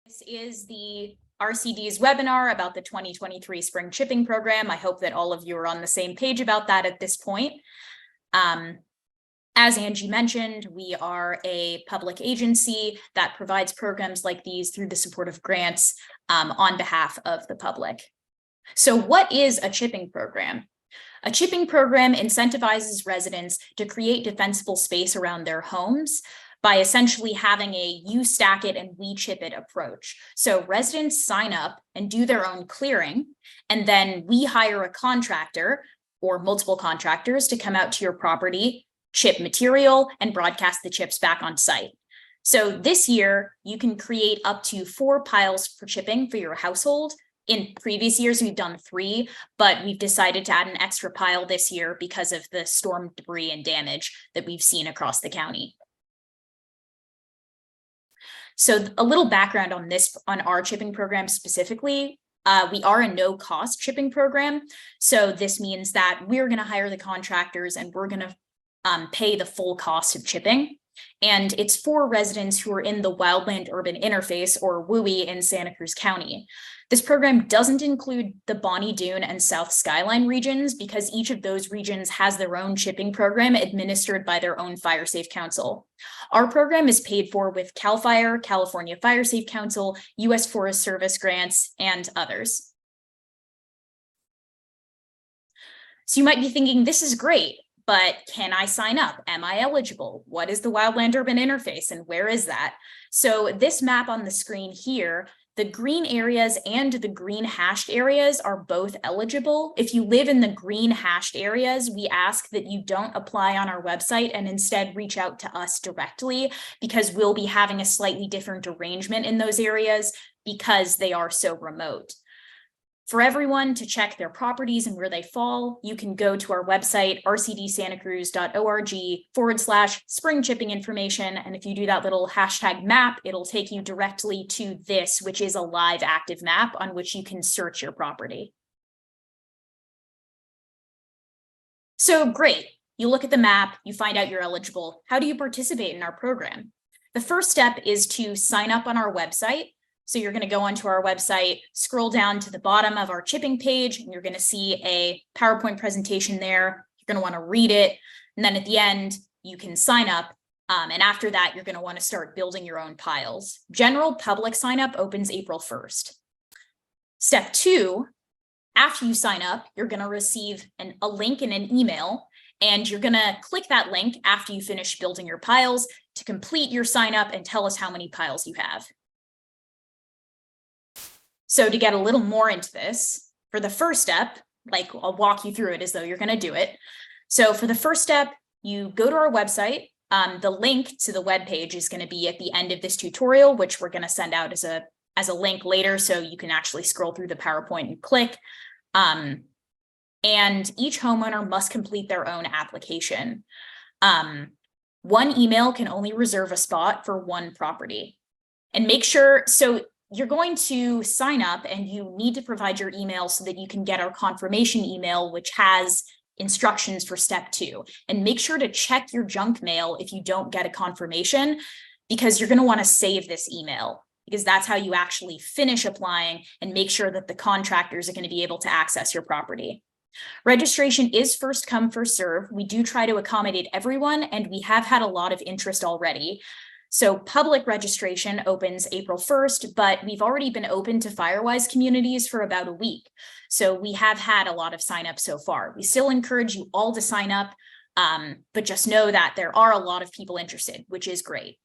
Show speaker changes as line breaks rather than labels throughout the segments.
This is the RCD's webinar about the 2023 spring chipping program. I hope that all of you are on the same page about that at this point. As Angie mentioned, we are a public agency that provides programs like these through the support of grants on behalf of the public. So what is a chipping program? A chipping program incentivizes residents to create defensible space around their homes by essentially having a you stack it and we chip it approach. So residents sign up and do their own clearing, and then we hire a contractor or multiple contractors to come out to your property, chip material, and broadcast the chips back on site. So this year, you can create up to 4 piles for chipping for your household. In previous years, we've done 3, but we've decided to add an extra pile this year because of the storm debris and damage that we've seen across the county. So a little background on our chipping program specifically. We are a no-cost chipping program. So this means that we're going to hire the contractors and we're going to pay the full cost of chipping. And it's for residents who are in the wildland urban interface, or WUI, in Santa Cruz County. This program doesn't include the Bonnie Doon and South Skyline regions because each of those regions has their own chipping program administered by their own Fire Safe Council. Our program is paid for with CAL FIRE, California Fire Safe Council, U.S. Forest Service grants, and others. So you might be thinking, this is great, but can I sign up? Am I eligible? What is the wildland urban interface and where is that? So this map on the screen here, the green areas and the green hashed areas are both eligible. If you live in the green hashed areas, we ask that you don't apply on our website and instead reach out to us directly, because we'll be having a slightly different arrangement in those areas because they are so remote. For everyone to check their properties and where they fall, you can go to our website, rcdsantacruz.org/spring chipping information. And if you do that little hashtag map, it'll take you directly to this, which is a live active map on which you can search your property. So great, you look at the map, you find out you're eligible. How do you participate in our program? The first step is to sign up on our website. So you're going to go onto our website, scroll down to the bottom of our chipping page, and you're going to see a PowerPoint presentation there. You're going to want to read it. And then at the end, you can sign up. And after that, you're going to want to start building your own piles. General public sign up opens April 1st. Step 2, after you sign up, you're going to receive a link in an email, and you're going to click that link after you finish building your piles to complete your sign up and tell us how many piles you have. So to get a little more into this, for the first step, like I'll walk you through it as though you're going to do it. So for the first step, you go to our website. The link to the web page is going to be at the end of this tutorial, which we're going to send out as a link later, so you can actually scroll through the PowerPoint and click. And each homeowner must complete their own application. One email can only reserve a spot for one property. And make sure, so you're going to sign up and you need to provide your email so that you can get our confirmation email, which has instructions for step 2. And make sure to check your junk mail if you don't get a confirmation, because you're going to want to save this email, because that's how you actually finish applying and make sure that the contractors are going to be able to access your property. Registration is first come, first serve. We do try to accommodate everyone, and we have had a lot of interest already. So public registration opens April 1st, but we've already been open to Firewise communities for about a week. So we have had a lot of signups so far. We still encourage you all to sign up, but just know that there are a lot of people interested, which is great.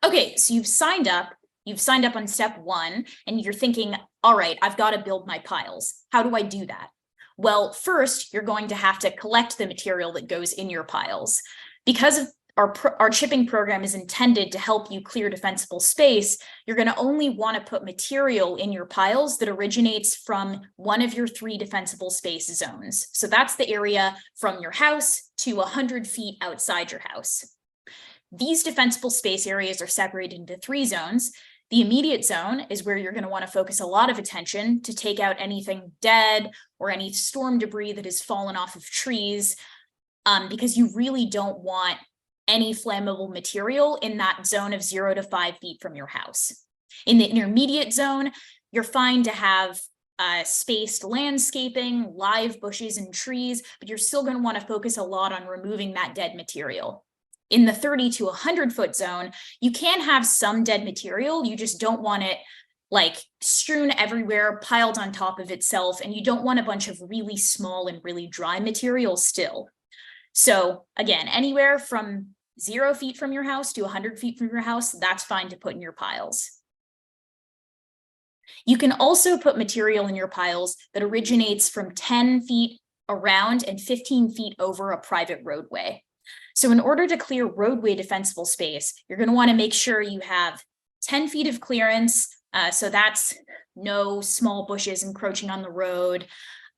Okay, so you've signed up on step 1, and you're thinking, all right, I've got to build my piles. How do I do that? Well, first, you're going to have to collect the material that goes in your piles. Because of our chipping program is intended to help you clear defensible space, you're going to only want to put material in your piles that originates from one of your 3 defensible space zones. So that's the area from your house to 100 feet outside your house. These defensible space areas are separated into 3 zones. The immediate zone is where you're going to want to focus a lot of attention to take out anything dead or any storm debris that has fallen off of trees, because you really don't want any flammable material in that zone of 0 to 5 feet from your house. In the intermediate zone, you're fine to have spaced landscaping, live bushes and trees, but you're still going to want to focus a lot on removing that dead material. In the 30 to 100-foot zone, you can have some dead material, you just don't want it like strewn everywhere, piled on top of itself, and you don't want a bunch of really small and really dry material still. So again, anywhere from 0 feet from your house to 100 feet from your house, that's fine to put in your piles. You can also put material in your piles that originates from 10 feet around and 15 feet over a private roadway. So in order to clear roadway defensible space, you're going to want to make sure you have 10 feet of clearance. So that's no small bushes encroaching on the road.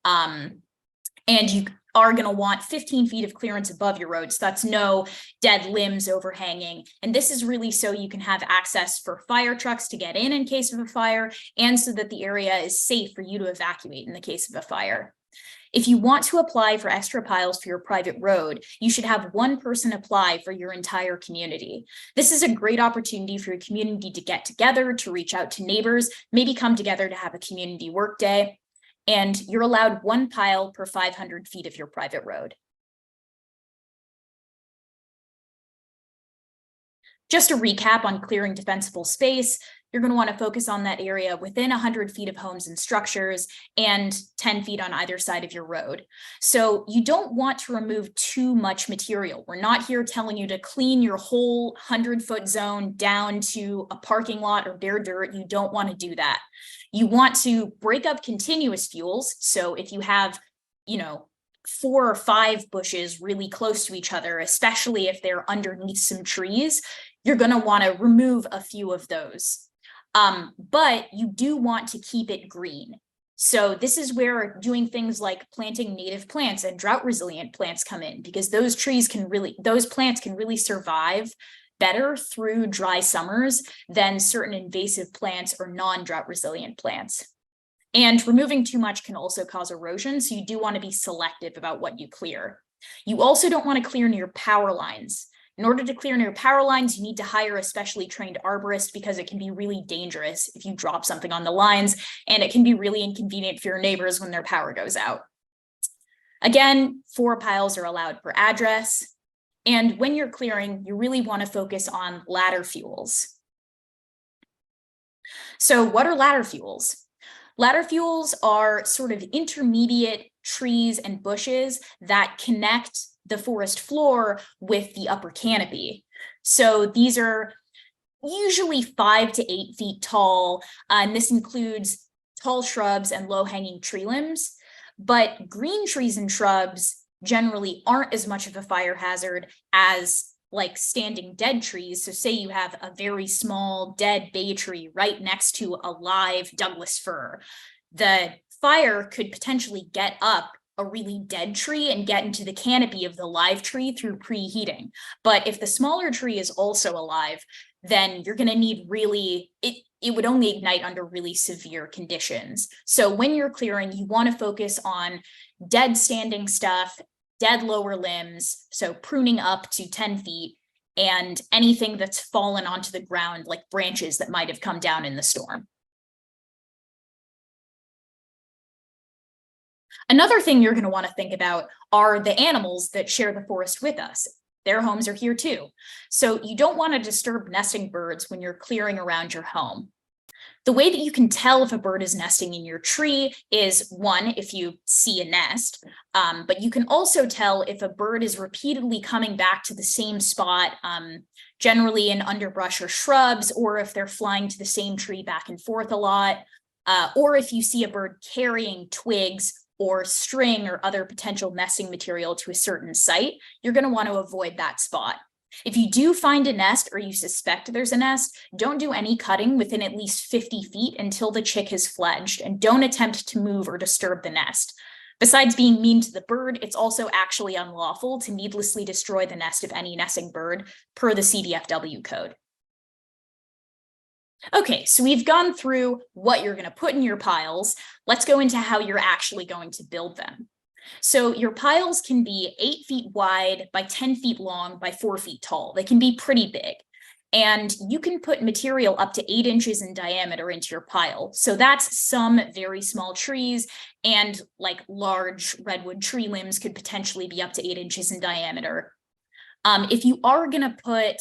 And you are going to want 15 feet of clearance above your road. So that's no dead limbs overhanging. And this is really so you can have access for fire trucks to get in case of a fire, and so that the area is safe for you to evacuate in the case of a fire. If you want to apply for extra piles for your private road, you should have one person apply for your entire community. This is a great opportunity for your community to get together, to reach out to neighbors, maybe come together to have a community work day, and you're allowed one pile per 500 feet of your private road. Just a recap on clearing defensible space, you're going to want to focus on that area within 100 feet of homes and structures and 10 feet on either side of your road. So you don't want to remove too much material. We're not here telling you to clean your whole 100-foot zone down to a parking lot or bare dirt. You don't want to do that. You want to break up continuous fuels. So if you have, 4 or 5 bushes really close to each other, especially if they're underneath some trees, you're going to want to remove a few of those. But you do want to keep it green. So this is where doing things like planting native plants and drought resilient plants come in, because those plants can really survive better through dry summers than certain invasive plants or non-drought resilient plants. And removing too much can also cause erosion, so you do want to be selective about what you clear. You also don't want to clear near power lines. In order to clear near power lines, you need to hire a specially trained arborist, because it can be really dangerous if you drop something on the lines, and it can be really inconvenient for your neighbors when their power goes out. Again, 4 piles are allowed per address. And when you're clearing, you really want to focus on ladder fuels. So what are ladder fuels? Ladder fuels are sort of intermediate trees and bushes that connect the forest floor with the upper canopy. So these are usually 5 to 8 feet tall, and this includes tall shrubs and low-hanging tree limbs. But green trees and shrubs generally aren't as much of a fire hazard as like standing dead trees. So say you have a very small dead bay tree right next to a live Douglas fir. The fire could potentially get up a really dead tree and get into the canopy of the live tree through preheating. But if the smaller tree is also alive, then you're going to need it would only ignite under really severe conditions. So when you're clearing, you want to focus on dead standing stuff, dead lower limbs, so pruning up to 10 feet, and anything that's fallen onto the ground, like branches that might have come down in the storm. Another thing you're going to want to think about are the animals that share the forest with us. Their homes are here too. So you don't want to disturb nesting birds when you're clearing around your home. The way that you can tell if a bird is nesting in your tree is, one, if you see a nest, but you can also tell if a bird is repeatedly coming back to the same spot, generally in underbrush or shrubs, or if they're flying to the same tree back and forth a lot, or if you see a bird carrying twigs or string or other potential nesting material to a certain site, you're going to want to avoid that spot. If you do find a nest or you suspect there's a nest, don't do any cutting within at least 50 feet until the chick has fledged, and don't attempt to move or disturb the nest. Besides being mean to the bird, it's also actually unlawful to needlessly destroy the nest of any nesting bird per the CDFW code. Okay, so we've gone through what you're going to put in your piles. Let's go into how you're actually going to build them. So your piles can be 8 feet wide by 10 feet long by 4 feet tall. They can be pretty big. And you can put material up to 8 inches in diameter into your pile. So that's some very small trees, and like large redwood tree limbs could potentially be up to 8 inches in diameter. If you are going to put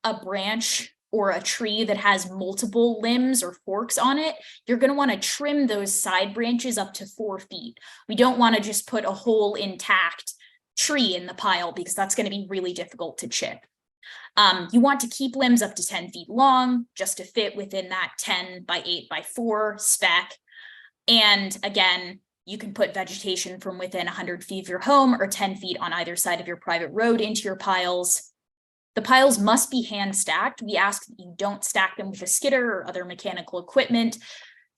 a branch or a tree that has multiple limbs or forks on it, you're going to want to trim those side branches up to 4 feet. We don't want to just put a whole intact tree in the pile because that's going to be really difficult to chip. You want to keep limbs up to 10 feet long, just to fit within that 10 by 8 by 4 spec. And again, you can put vegetation from within 100 feet of your home or 10 feet on either side of your private road into your piles. The piles must be hand stacked. We ask that you don't stack them with a skidder or other mechanical equipment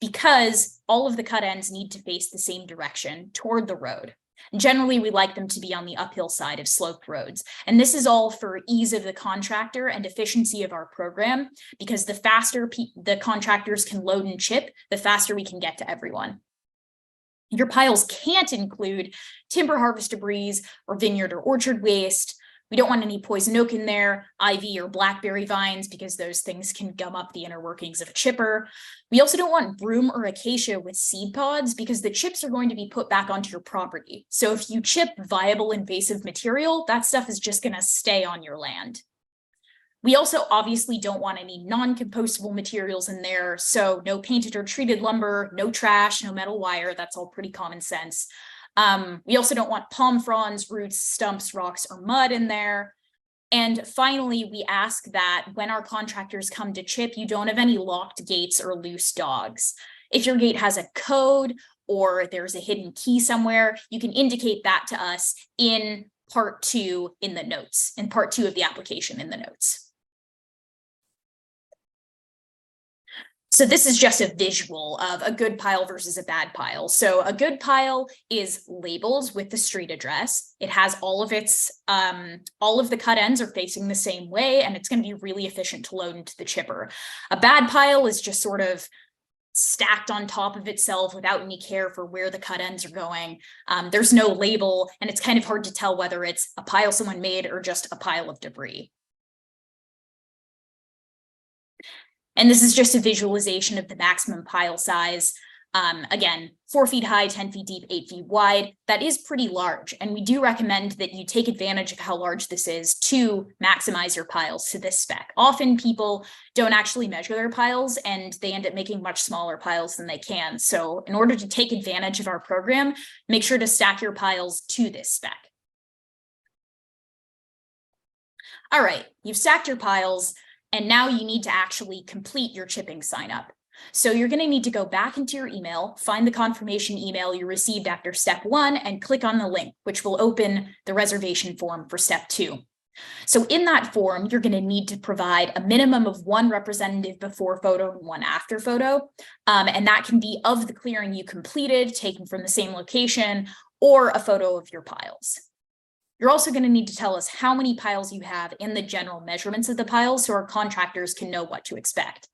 because all of the cut ends need to face the same direction toward the road. Generally, we like them to be on the uphill side of sloped roads. And this is all for ease of the contractor and efficiency of our program, because the faster the contractors can load and chip, the faster we can get to everyone. Your piles can't include timber harvest debris or vineyard or orchard waste. We don't want any poison oak in there, ivy or blackberry vines, because those things can gum up the inner workings of a chipper. We also don't want broom or acacia with seed pods because the chips are going to be put back onto your property. So if you chip viable invasive material, that stuff is just going to stay on your land. We also obviously don't want any non-compostable materials in there. So no painted or treated lumber, no trash, no metal wire. That's all pretty common sense. We also don't want palm fronds, roots, stumps, rocks, or mud in there. And finally, we ask that when our contractors come to chip, you don't have any locked gates or loose dogs. If your gate has a code or there's a hidden key somewhere, you can indicate that to us in part 2 in the notes, in part 2 of the application in the notes. So this is just a visual of a good pile versus a bad pile. So a good pile is labeled with the street address. It has all of its, all of the cut ends are facing the same way, and it's going to be really efficient to load into the chipper. A bad pile is just sort of stacked on top of itself without any care for where the cut ends are going. There's no label, and it's kind of hard to tell whether it's a pile someone made or just a pile of debris. And this is just a visualization of the maximum pile size. Again, 4 feet high, 10 feet deep, 8 feet wide. That is pretty large. And we do recommend that you take advantage of how large this is to maximize your piles to this spec. Often people don't actually measure their piles and they end up making much smaller piles than they can. So in order to take advantage of our program, make sure to stack your piles to this spec. All right, you've stacked your piles. And now you need to actually complete your chipping sign up. So you're going to need to go back into your email, find the confirmation email you received after step 1, and click on the link, which will open the reservation form for step 2. So in that form, you're going to need to provide a minimum of 1 representative before photo and 1 after photo. And that can be of the clearing you completed, taken from the same location, or a photo of your piles. You're also going to need to tell us how many piles you have in the general measurements of the piles so our contractors can know what to expect.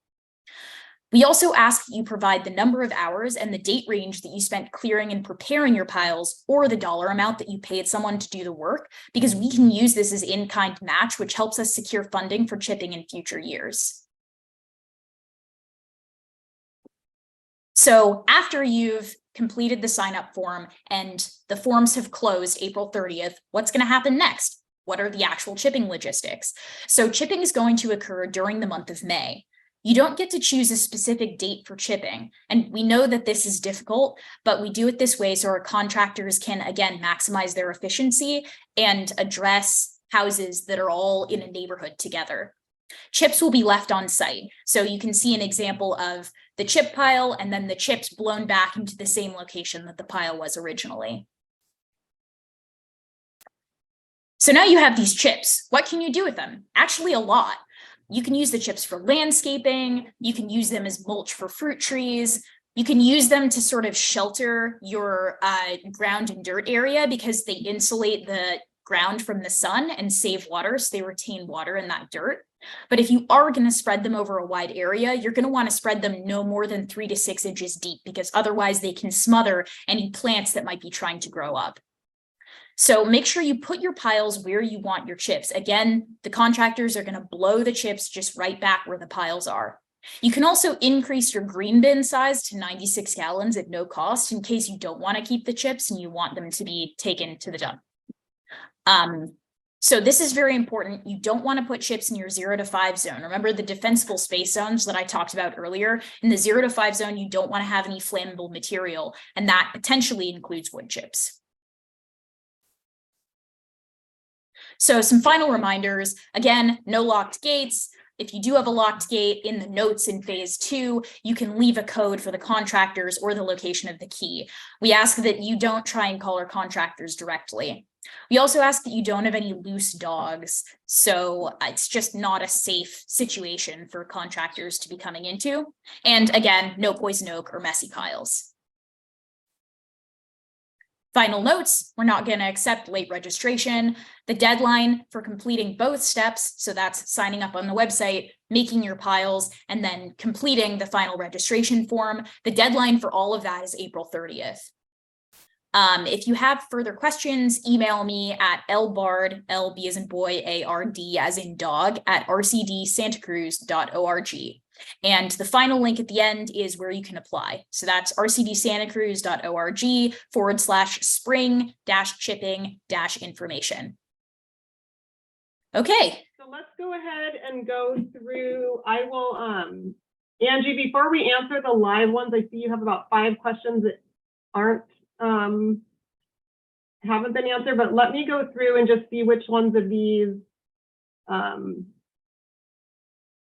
We also ask that you provide the number of hours and the date range that you spent clearing and preparing your piles, or the dollar amount that you paid someone to do the work, because we can use this as in-kind match, which helps us secure funding for chipping in future years. So after you've completed the sign-up form and the forms have closed April 30th, what's going to happen next? What are the actual chipping logistics? So chipping is going to occur during the month of May. You don't get to choose a specific date for chipping, and we know that this is difficult, but we do it this way so our contractors can, again, maximize their efficiency and address houses that are all in a neighborhood together. Chips will be left on site. So you can see an example of the chip pile and then the chips blown back into the same location that the pile was originally. So now you have these chips. What can you do with them? Actually, a lot. You can use the chips for landscaping. You can use them as mulch for fruit trees. You can use them to sort of shelter your ground and dirt area because they insulate the ground from the sun and save water, so they retain water in that dirt. But if you are going to spread them over a wide area, you're going to want to spread them no more than 3 to 6 inches deep, because otherwise they can smother any plants that might be trying to grow up. So make sure you put your piles where you want your chips. Again, the contractors are going to blow the chips just right back where the piles are. You can also increase your green bin size to 96 gallons at no cost in case you don't want to keep the chips and you want them to be taken to the dump. So this is very important. You don't want to put chips in your 0 to 5 zone. Remember the defensible space zones that I talked about earlier? In the 0 to 5 zone, you don't want to have any flammable material, and that potentially includes wood chips. So some final reminders, again, no locked gates. If you do have a locked gate, in the notes in phase 2, you can leave a code for the contractors or the location of the key. We ask that you don't try and call our contractors directly. We also ask that you don't have any loose dogs. So it's just not a safe situation for contractors to be coming into. And again, no poison oak or messy piles. Final notes, we're not going to accept late registration. The deadline for completing both steps, so that's signing up on the website, making your piles, and then completing the final registration form. The deadline for all of that is April 30th. If you have further questions, email me at lbard, LB as in boy, ARD as in dog, at rcdsantacruz.org. And the final link at the end is where you can apply. So that's rcdsantacruz.org/spring-chipping-information. Okay.
So let's go ahead and go through. I will, Angie, before we answer the live ones, I see you have about 5 questions that aren't, haven't been answered, but let me go through and just see which ones of these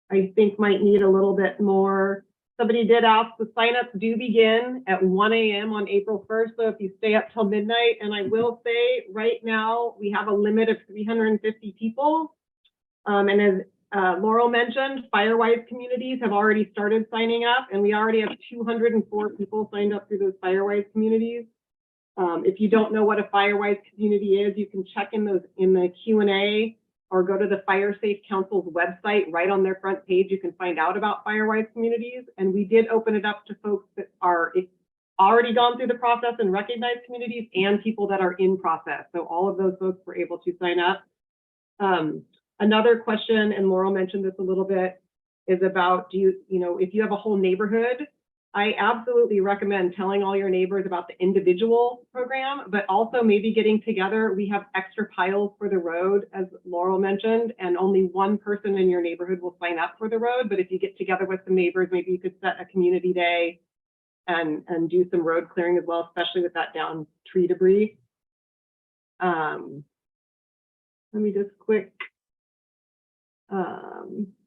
I think might need a little bit more. Somebody did ask, the signups do begin at 1 a.m. on April 1st. So if you stay up till midnight, and I will say right now we have a limit of 350 people. And as Laurel mentioned, Firewise communities have already started signing up, and we already have 204 people signed up through those Firewise communities. If you don't know what a Firewise community is, you can check in the Q&A or go to the Fire Safe Council's website. Right on their front page, you can find out about Firewise communities. And we did open it up to folks that are already gone through the process and recognized communities, and people that are in process. So all of those folks were able to sign up. Another question, and Laurel mentioned this a little bit, is about, if you have a whole neighborhood, I absolutely recommend telling all your neighbors about the individual program, but also maybe getting together. We have extra piles for the road, as Laurel mentioned, and only one person in your neighborhood will sign up for the road. But if you get together with some neighbors, maybe you could set a community day and do some road clearing as well, especially with that down tree debris. Let me just quick.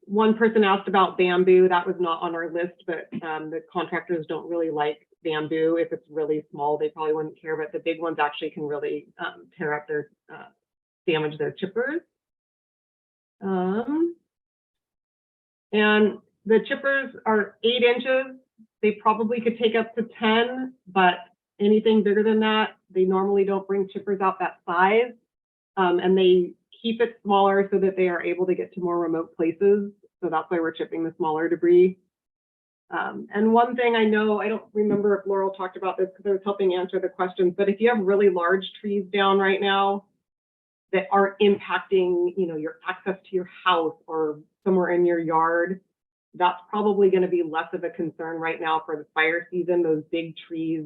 One person asked about bamboo. That was not on our list, but the contractors don't really like bamboo. If it's really small, they probably wouldn't care, but the big ones actually can really tear up their, damage their chippers. And the chippers are 8 inches. They probably could take up to 10, but anything bigger than that, they normally don't bring chippers out that size. And they keep it smaller so that they are able to get to more remote places. So that's why we're chipping the smaller debris. And one thing I know, I don't remember if Laurel talked about this because I was helping answer the questions, but if you have really large trees down right now that aren't impacting, your access to your house or somewhere in your yard, that's probably going to be less of a concern right now for the fire season. Those big trees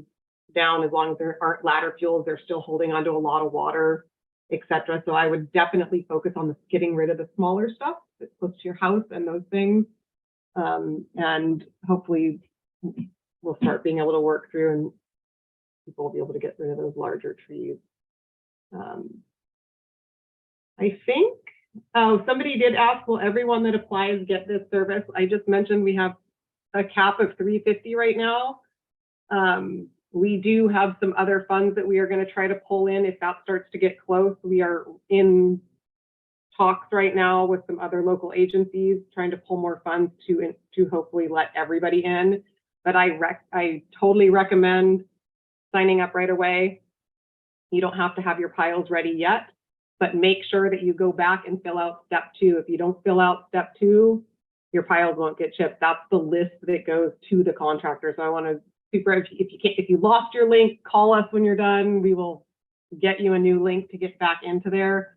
down, as long as there aren't ladder fuels, they're still holding onto a lot of water, etc. So I would definitely focus on getting rid of the smaller stuff that's close to your house and those things. And hopefully we'll start being able to work through and people will be able to get rid of those larger trees. I think, somebody did ask, will everyone that applies get this service? I just mentioned we have a cap of 350 right now. We do have some other funds that we are going to try to pull in if that starts to get close. We are in talks right now with some other local agencies trying to pull more funds to hopefully let everybody in. But I totally recommend signing up right away. You don't have to have your piles ready yet, but make sure that you go back and fill out step 2. If you don't fill out step 2, your piles won't get chipped. That's the list that goes to the contractor. So I want to if you lost your link, call us when you're done. We will get you a new link to get back into there.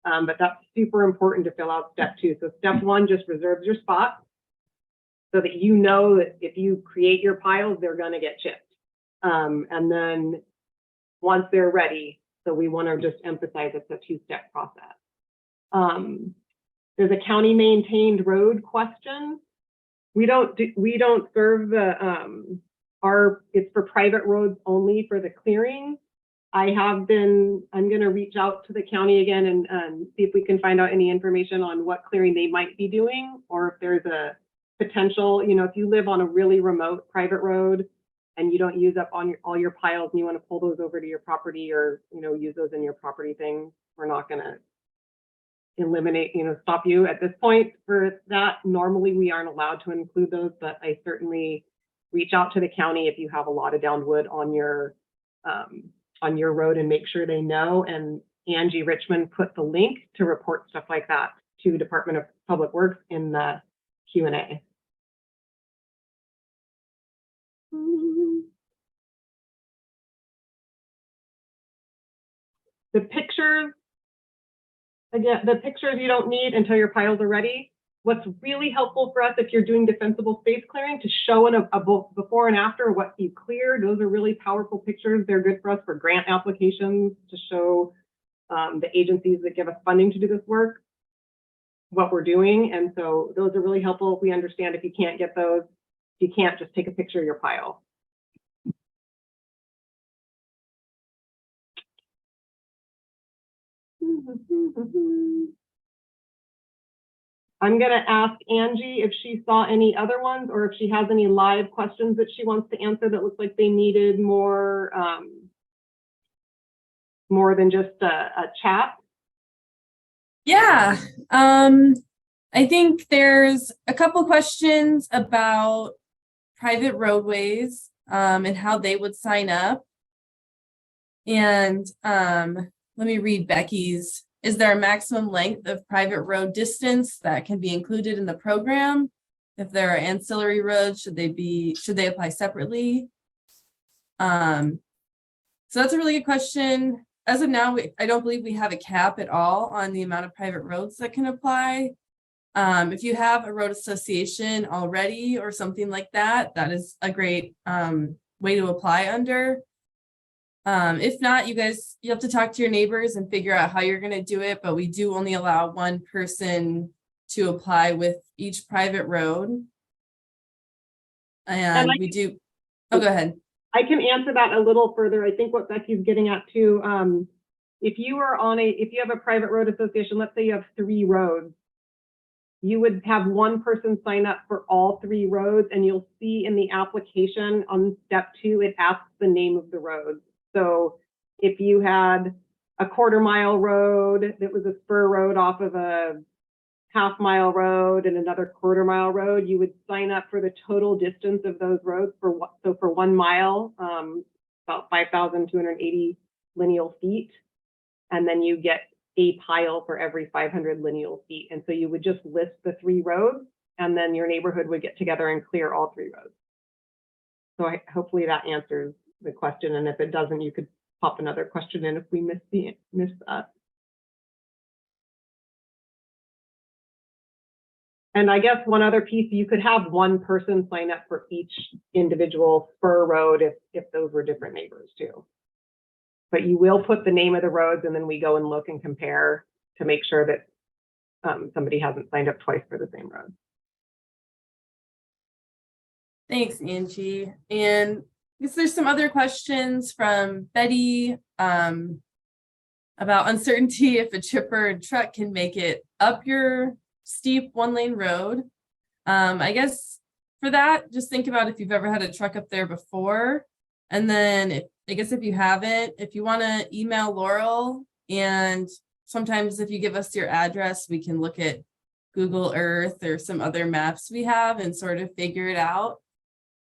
But that's super important to fill out step 2. So step 1 just reserves your spot so that you know that if you create your piles, they're going to get chipped. And then once they're ready, so we want to just emphasize it's a 2-step process. There's a county maintained road question. We don't serve the it's for private roads only for the clearing. I'm going to reach out to the county again and see if we can find out any information on what clearing they might be doing, or if there's a potential, if you live on a really remote private road and you don't use up on all your piles and you want to pull those over to your property, or, use those in your property thing, we're not going to eliminate, stop you at this point for that. Normally we aren't allowed to include those, but I certainly reach out to the county if you have a lot of downed wood on your road and make sure they know. And Angie Richmond put the link to report stuff like that to Department of Public Works in the Q&A. The pictures, again, the pictures you don't need until your piles are ready. What's really helpful for us if you're doing defensible space clearing, to show in a before and after what you cleared. Those are really powerful pictures. They're good for us for grant applications, to show the agencies that give us funding to do this work what we're doing. And so those are really helpful. If we understand, if you can't get those, you can't just take a picture of your pile. I'm going to ask Angie if she saw any other ones, or if she has any live questions that she wants to answer that looks like they needed more than just a chat.
Yeah, I think there's a couple questions about private roadways and how they would sign up. And let me read Becky's. Is there a maximum length of private road distance that can be included in the program? If there are ancillary roads, should they apply separately? So that's a really good question. As of now, I don't believe we have a cap at all on the amount of private roads that can apply. If you have a road association already or something like that, that is a great way to apply under. If not, you have to talk to your neighbors and figure out how you're going to do it, but we do only allow one person to apply with each private road. And we do, go ahead.
I can answer that a little further. I think what Becky's getting at too, if you have a private road association, let's say you have 3 roads, you would have one person sign up for all 3 roads, and you'll see in the application on step 2, it asks the name of the roads. So if you had a 1/4 mile road that was a spur road off of a 1/2 mile road and another 1/4 mile road, you would sign up for the total distance of those roads for 1 mile, about 5,280 lineal feet. And then you get a pile for every 500 lineal feet. And so you would just list the 3 roads, and then your neighborhood would get together and clear all 3 roads. So hopefully that answers the question. And if it doesn't, you could pop another question in if we missed that. And I guess one other piece, you could have one person sign up for each individual spur road if those were different neighbors too. But you will put the name of the roads, and then we go and look and compare to make sure that somebody hasn't signed up twice for the same road.
Thanks, Angie. And I guess there's some other questions from Betty about uncertainty if a chipper and truck can make it up your steep 1-lane road. I guess for that, just think about if you've ever had a truck up there before. And then if you haven't, if you want to email Laurel, and sometimes if you give us your address, we can look at Google Earth or some other maps we have and sort of figure it out.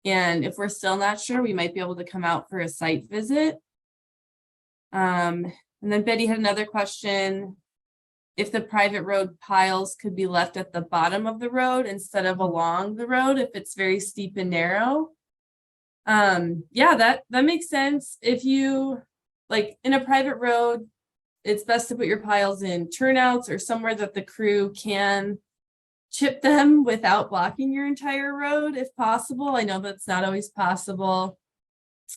And if we're still not sure, we might be able to come out for a site visit. And then Betty had another question. If the private road piles could be left at the bottom of the road instead of along the road, if it's very steep and narrow. Yeah, that makes sense. If you like in a private road, it's best to put your piles in turnouts or somewhere that the crew can chip them without blocking your entire road if possible. I know that's not always possible.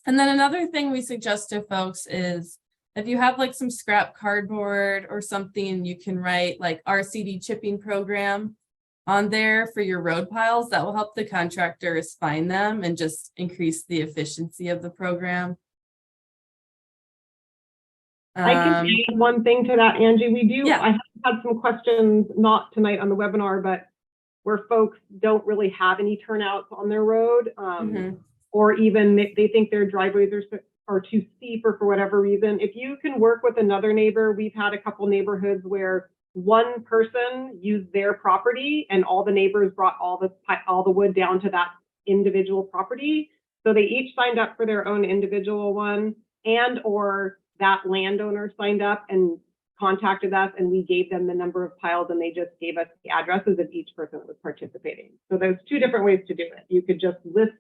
And then another thing we suggest to folks is if you have like some scrap cardboard or something, you can write like RCD chipping program on there for your road piles. That will help the contractors find them and just increase the efficiency of the program.
I can add one thing to that, Angie. I have had some questions, not tonight on the webinar, but where folks don't really have any turnouts on their road, or even they think their driveways are too steep or for whatever reason. If you can work with another neighbor, we've had a couple neighborhoods where one person used their property and all the neighbors brought all the wood down to that individual property. So they each signed up for their own individual one, and or that landowner signed up and contacted us and we gave them the number of piles and they just gave us the addresses of each person that was participating. So there's two different ways to do it. You could just list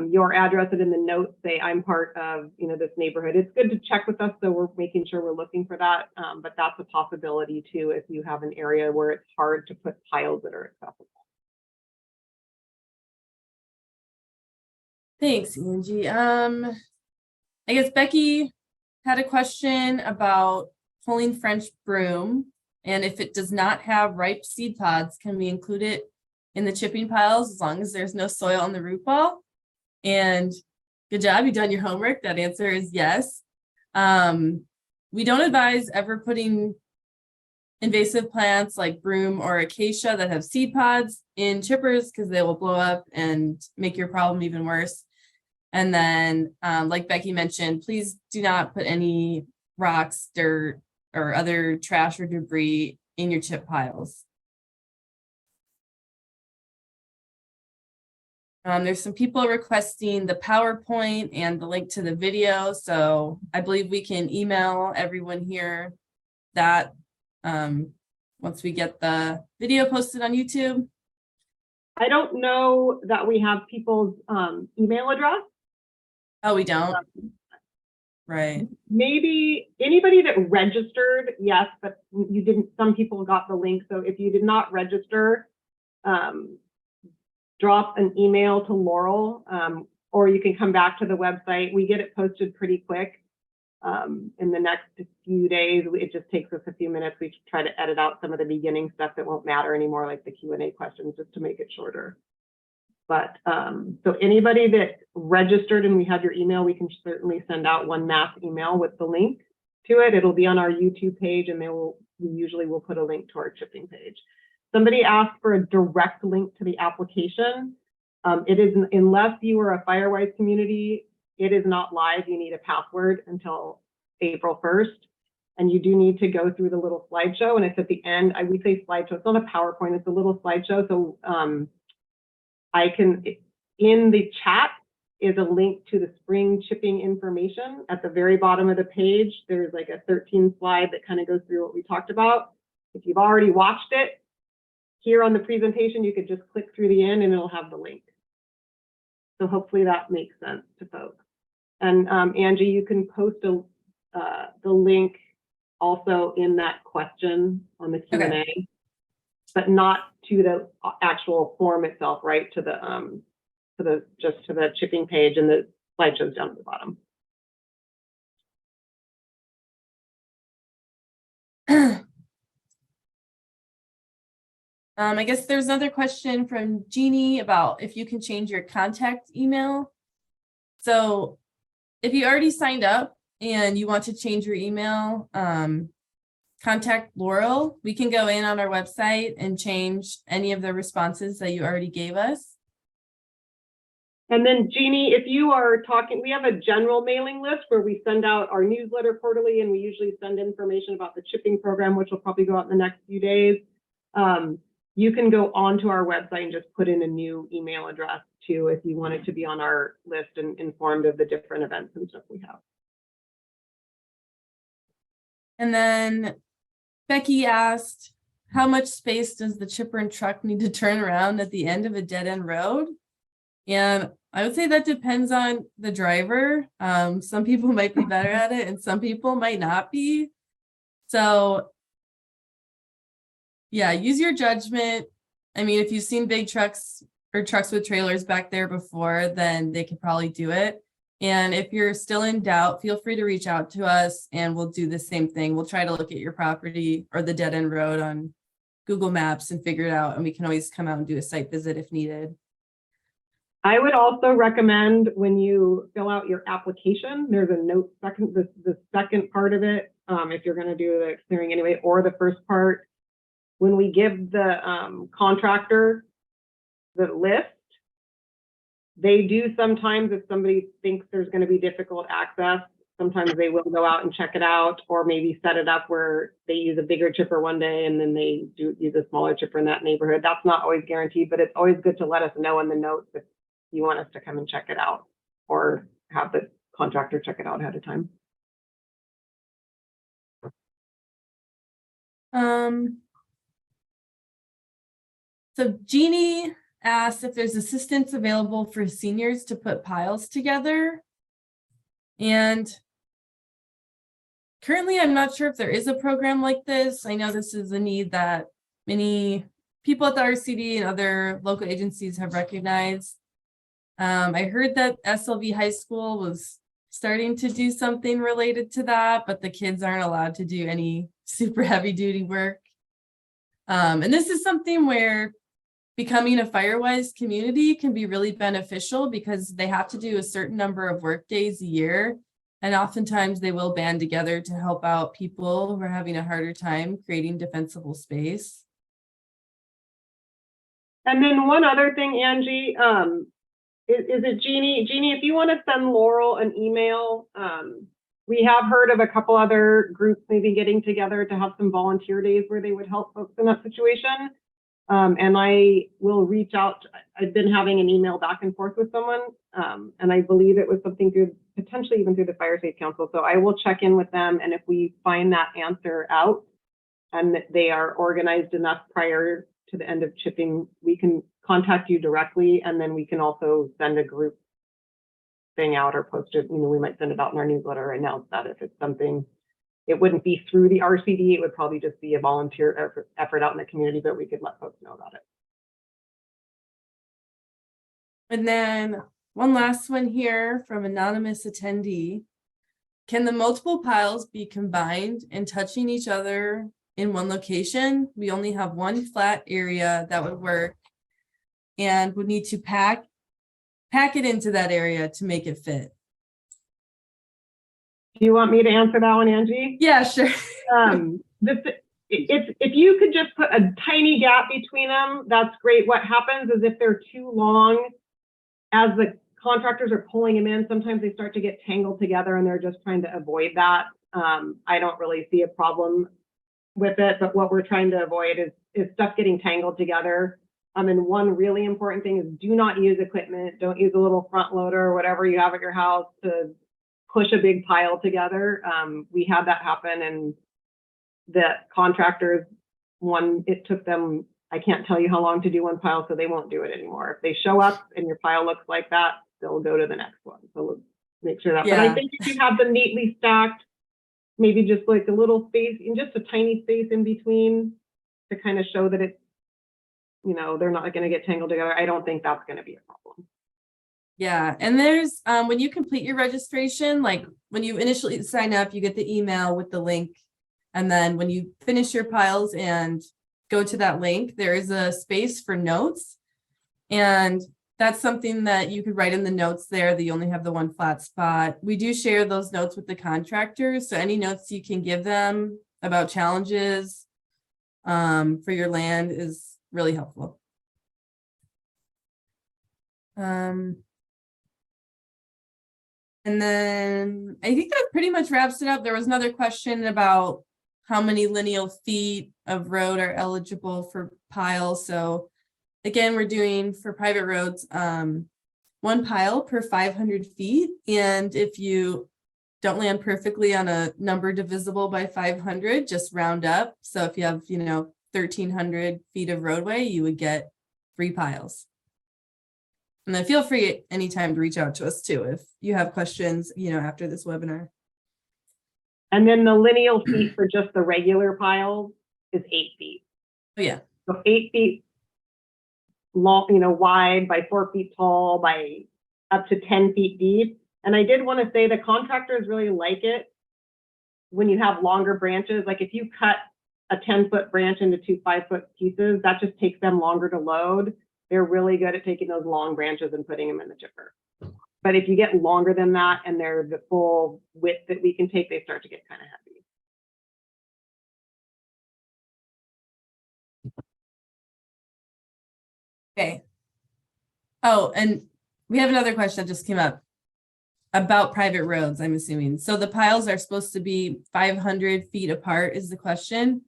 your address and in the notes say I'm part of this neighborhood. It's good to check with us, so we're making sure we're looking for that, but that's a possibility too if you have an area where it's hard to put piles that are accessible.
Thanks, Angie. I guess Becky had a question about pulling French broom, and if it does not have ripe seed pods, can we include it in the chipping piles as long as there's no soil on the root ball? And good job, you've done your homework. That answer is yes. We don't advise ever putting invasive plants like broom or acacia that have seed pods in chippers because they will blow up and make your problem even worse. And then, like Becky mentioned, please do not put any rocks, dirt, or other trash or debris in your chip piles. There's some people requesting the PowerPoint and the link to the video. So I believe we can email everyone here that once we get the video posted on YouTube.
I don't know that we have people's email address.
Oh, we don't? Right.
Maybe anybody that registered, yes, but you didn't, some people got the link. So if you did not register, drop an email to Laurel, or you can come back to the website. We get it posted pretty quick in the next few days. It just takes us a few minutes. We try to edit out some of the beginning stuff that won't matter anymore, like the Q&A questions, just to make it shorter. But so anybody that registered and we have your email, we can certainly send out one mass email with the link to it. It'll be on our YouTube page, and we usually will put a link to our chipping page. Somebody asked for a direct link to the application. It is, unless you are a Firewise community, it is not live. You need a password until April 1st. And you do need to go through the little slideshow. And it's at the end, we say slideshow, it's not a PowerPoint, it's a little slideshow. So I can, in the chat is a link to the spring chipping information. At the very bottom of the page, there's like a 13 slide that kind of goes through what we talked about. If you've already watched it, here on the presentation, you could just click through the end and it'll have the link. So hopefully that makes sense to folks. And Angie, you can post the link also in that question on the Q&A, okay, but not to the actual form itself, right? To the just to the chipping page, and the slideshows down at the bottom.
I guess there's another question from Jeannie about if you can change your contact email. So if you already signed up and you want to change your email, contact Laurel. We can go in on our website and change any of the responses that you already gave us.
And then Jeannie, if you are talking, we have a general mailing list where we send out our newsletter quarterly, and we usually send information about the chipping program, which will probably go out in the next few days. You can go onto our website and just put in a new email address too, if you wanted to be on our list and informed of the different events and stuff we have.
And then Becky asked, how much space does the chipper and truck need to turn around at the end of a dead end road? And I would say that depends on the driver. Some people might be better at it and some people might not be. So yeah, use your judgment. I mean, if you've seen big trucks or trucks with trailers back there before, then they could probably do it. And if you're still in doubt, feel free to reach out to us and we'll do the same thing. We'll try to look at your property or the dead end road on Google Maps and figure it out. And we can always come out and do a site visit if needed.
I would also recommend when you fill out your application, there's a note second, the second part of it, if you're going to do the clearing anyway, or the first part, when we give the contractor the list, they do sometimes, if somebody thinks there's going to be difficult access, sometimes they will go out and check it out, or maybe set it up where they use a bigger chipper one day and then they do use a smaller chipper in that neighborhood. That's not always guaranteed, but it's always good to let us know in the notes if you want us to come and check it out or have the contractor check it out ahead of time.
So Jeannie asked if there's assistance available for seniors to put piles together. And currently, I'm not sure if there is a program like this. I know this is a need that many people at the RCD and other local agencies have recognized. I heard that SLV High School was starting to do something related to that, but the kids aren't allowed to do any super heavy duty work. And this is something where becoming a Firewise community can be really beneficial because they have to do a certain number of work days a year. And oftentimes they will band together to help out people who are having a harder time creating defensible space.
And then one other thing, Angie, is it Jeannie? Jeannie, if you want to send Laurel an email, we have heard of a couple other groups maybe getting together to have some volunteer days where they would help folks in that situation. And I will reach out. I've been having an email back and forth with someone, and I believe it was something through, potentially even through the Fire Safe Council. So I will check in with them, and if we find that answer out and that they are organized enough prior to the end of chipping, we can contact you directly, and then we can also send a group thing out or post it. You know, we might send it out in our newsletter or announce that if it's something. It wouldn't be through the RCD. It would probably just be a volunteer effort out in the community, but we could let folks know about it.
And then one last one here from anonymous attendee. Can the multiple piles be combined and touching each other in one location? We only have one flat area that would work and would need to pack it into that area to make it fit.
Do you want me to answer that one, Angie?
Yeah, sure.
If you could just put a tiny gap between them, that's great. What happens is if they're too long, as the contractors are pulling them in, sometimes they start to get tangled together and they're just trying to avoid that. I don't really see a problem with it, but what we're trying to avoid is stuff getting tangled together. And one really important thing is do not use equipment. Don't use a little front loader or whatever you have at your house to push a big pile together. We had that happen, and the contractors, it took them, I can't tell you how long to do one pile, so they won't do it anymore. If they show up and your pile looks like that, they'll go to the next one. So we'll make sure that,
Yeah.
But I think if you have them neatly stacked, maybe just like a little space, in just a tiny space in between to kind of show that it's, you know, they're not going to get tangled together. I don't think that's going to be a problem.
Yeah, and there's when you complete your registration, like when you initially sign up, you get the email with the link. And then when you finish your piles and go to that link, there is a space for notes. And that's something that you could write in the notes there that you only have the one flat spot. We do share those notes with the contractors. So any notes you can give them about challenges for your land is really helpful. And then I think that pretty much wraps it up. There was another question about how many lineal feet of road are eligible for piles. So again, we're doing for private roads, 1 pile per 500 feet. And if you don't land perfectly on a number divisible by 500, just round up. So if you have, 1,300 feet of roadway, you would get 3 piles. And then feel free anytime to reach out to us too, if you have questions, after this webinar.
And then the lineal feet for just the regular piles is 8 feet.
Oh yeah.
So 8 feet long, wide by 4 feet tall by up to 10 feet deep. And I did want to say the contractors really like it when you have longer branches. Like if you cut a 10-foot branch into 2 5-foot pieces, that just takes them longer to load. They're really good at taking those long branches and putting them in the chipper. But if you get longer than that and they're the full width that we can take, they start to get kind of heavy.
Okay. Oh, and we have another question that just came up about private roads, I'm assuming. So the piles are supposed to be 500 feet apart is the question.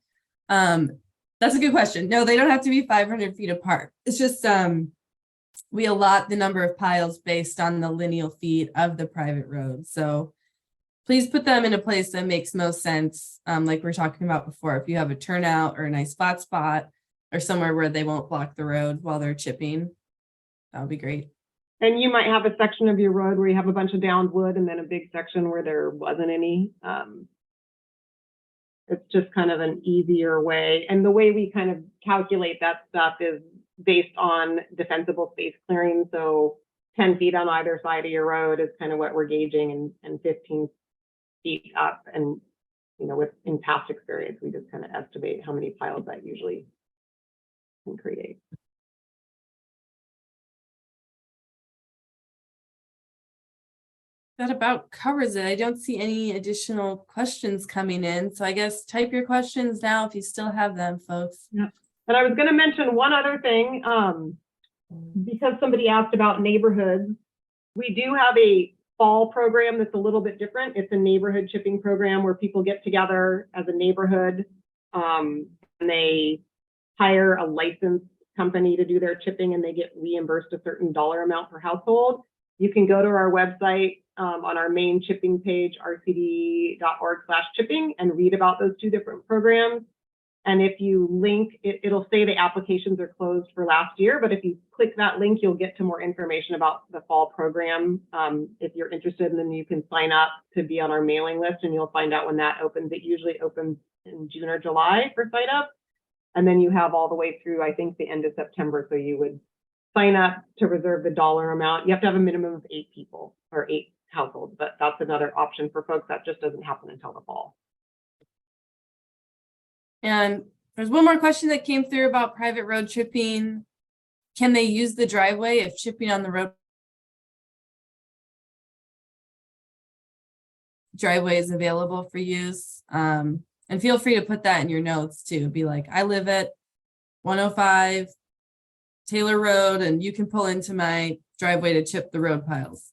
That's a good question. No, they don't have to be 500 feet apart. It's just we allot the number of piles based on the lineal feet of the private road. So please put them in a place that makes most sense. Like we were talking about before, if you have a turnout or a nice flat spot or somewhere where they won't block the road while they're chipping, that would be great.
And you might have a section of your road where you have a bunch of downed wood and then a big section where there wasn't any. It's just kind of an easier way. And the way we kind of calculate that stuff is based on defensible space clearing. So 10 feet on either side of your road is kind of what we're gauging, and 15 feet up. And, in past experience, we just kind of estimate how many piles that usually can create.
That about covers it. I don't see any additional questions coming in. So I guess type your questions now if you still have them, folks.
Yeah. And I was going to mention one other thing, because somebody asked about neighborhoods. We do have a fall program that's a little bit different. It's a neighborhood chipping program where people get together as a neighborhood, and they hire a licensed company to do their chipping, and they get reimbursed a certain dollar amount per household. You can go to our website on our main chipping page, rcd.org/chipping, and read about those 2 different programs. And if you link, it'll say the applications are closed for last year, but if you click that link, you'll get to more information about the fall program. If you're interested, and then you can sign up to be on our mailing list, and you'll find out when that opens. It usually opens in June or July for sign up. And then you have all the way through, I think, the end of September. So you would sign up to reserve the dollar amount. You have to have a minimum of 8 people or 8 households, but that's another option for folks. That just doesn't happen until the fall.
And there's one more question that came through about private road chipping. Can they use the driveway if chipping on the road? Driveway is available for use. And feel free to put that in your notes too. Be like, I live at 105 Taylor Road, and you can pull into my driveway to chip the road piles.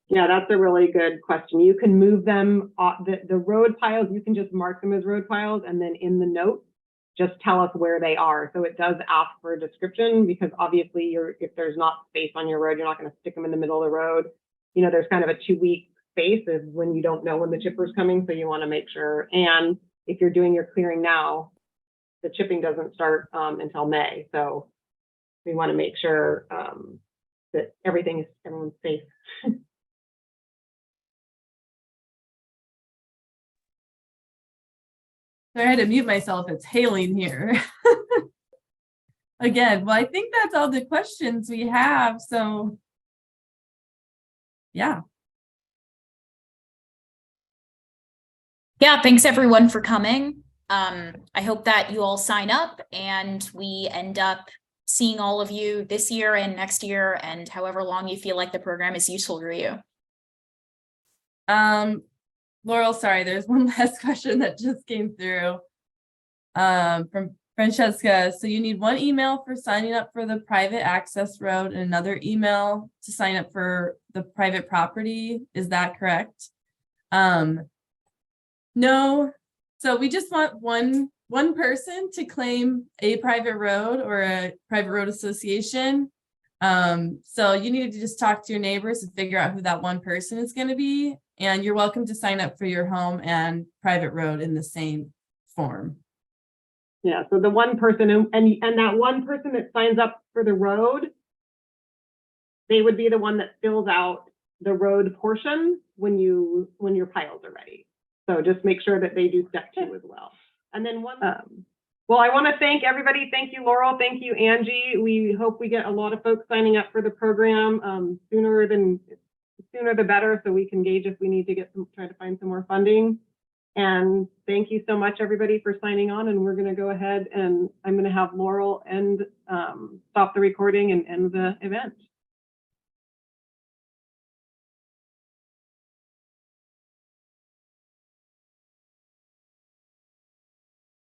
Yeah, that's a really good question. You can move them, the road piles, you can just mark them as road piles, and then in the note, just tell us where they are. So it does ask for a description, because obviously if there's not space on your road, you're not going to stick them in the middle of the road. There's kind of a 2-week space is when you don't know when the chipper's coming, so you want to make sure. And if you're doing your clearing now, the chipping doesn't start until May. So we want to make sure that everyone's safe.
I had to mute myself. It's hailing here. Again, well, I think that's all the questions we have. So, yeah.
Yeah, thanks everyone for coming. I hope that you all sign up and we end up seeing all of you this year and next year and however long you feel like the program is useful for you.
Laurel, sorry, there's one last question that just came through from Francesca. So you need 1 email for signing up for the private access road and another email to sign up for the private property. Is that correct? No. So we just want one person to claim a private road or a private road association. So you need to just talk to your neighbors and figure out who that one person is going to be. And you're welcome to sign up for your home and private road in the same form.
Yeah, so the one person, and that one person that signs up for the road, they would be the one that fills out the road portion when your piles are ready. So just make sure that they do step 2 as well. And then well, I want to thank everybody. Thank you, Laurel. Thank you, Angie. We hope we get a lot of folks signing up for the program sooner the better, so we can gauge if we need to try to find some more funding. And thank you so much, everybody, for signing on. And we're going to go ahead and I'm going to have Laurel stop the recording and end the event.